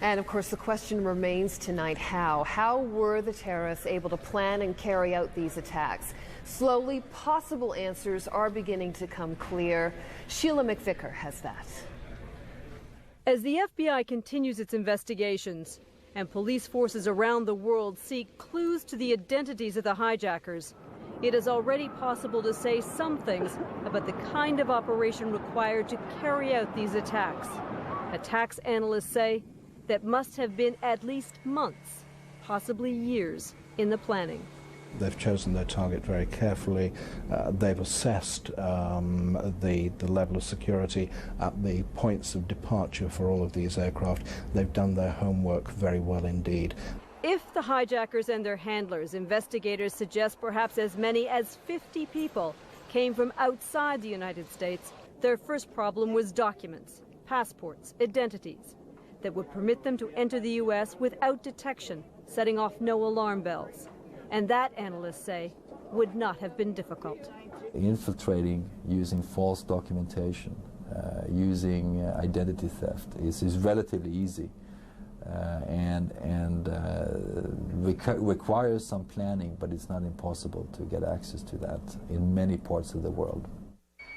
And of course, the question remains tonight, how? How were the terrorists able to plan and carry out these attacks? Slowly, possible answers are beginning to come clear. Sheila McVicker has that. As the FBI continues its investigations and police forces around the world seek clues to the identities of the hijackers, it is already possible to say some things about the kind of operation required to carry out these attacks. Attacks, analysts say, that must have been at least months, possibly years, in the planning. They've chosen their target very carefully. They've assessed the level of security at the points of departure for all of these aircraft. They've done their homework very well indeed. If the hijackers and their handlers, investigators suggest perhaps as many as 50 people came from outside the United States, their first problem was documents, passports, identities that would permit them to enter the U.S. without detection, setting off no alarm bells. And that, analysts say, would not have been difficult. Infiltrating using false documentation, using identity theft is relatively easy and requires some planning, but it's not impossible to get access to that in many parts of the world.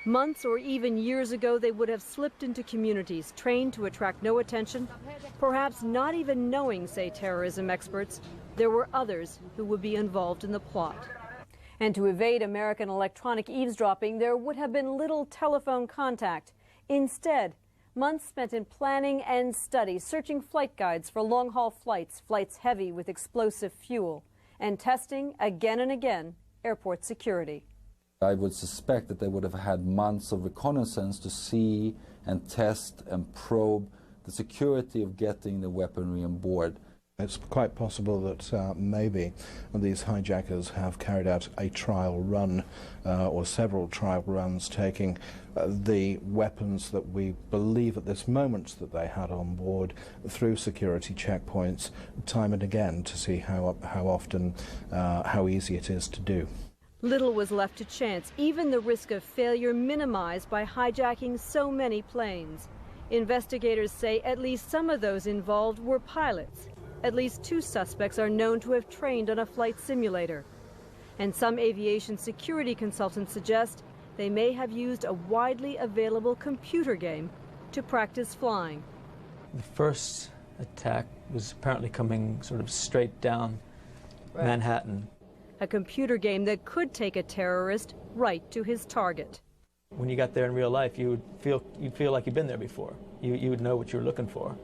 Months or even years ago, they would have slipped into communities trained to attract no attention, perhaps not even knowing, say terrorism experts, there were others who would be involved in the plot. And to evade American electronic eavesdropping, there would have been little telephone contact. Instead, months spent in planning and study, searching flight guides for long-haul flights, flights heavy with explosive fuel, and testing again and again airport security. I would suspect that they would have had months of reconnaissance to see and test and probe the security of getting the weaponry on board. It's quite possible that maybe these hijackers have carried out a trial run or several trial runs, taking the weapons that we believe at this moment that they had on board through security checkpoints time and again to see how often, how easy it is to do. Little was left to chance, even the risk of failure minimized by hijacking so many planes. Investigators say at least some of those involved were pilots. At least 2 suspects are known to have trained on a flight simulator. And some aviation security consultants suggest they may have used a widely available computer game to practice flying. The first attack was apparently coming sort of straight down Manhattan. A computer game that could take a terrorist right to his target. When you got there in real life, you'd feel like you'd been there before. You would know what you were looking for.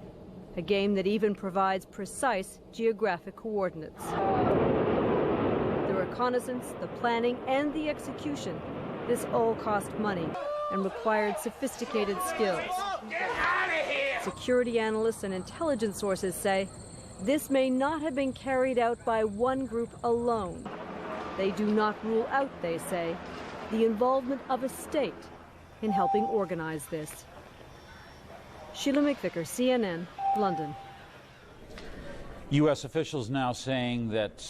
A game that even provides precise geographic coordinates. The reconnaissance, the planning, and the execution, this all cost money and required sophisticated skills. Security analysts and intelligence sources say this may not have been carried out by one group alone. They do not rule out, they say, the involvement of a state in helping organize this. Sheila McVicker, CNN, London. U.S. officials now saying that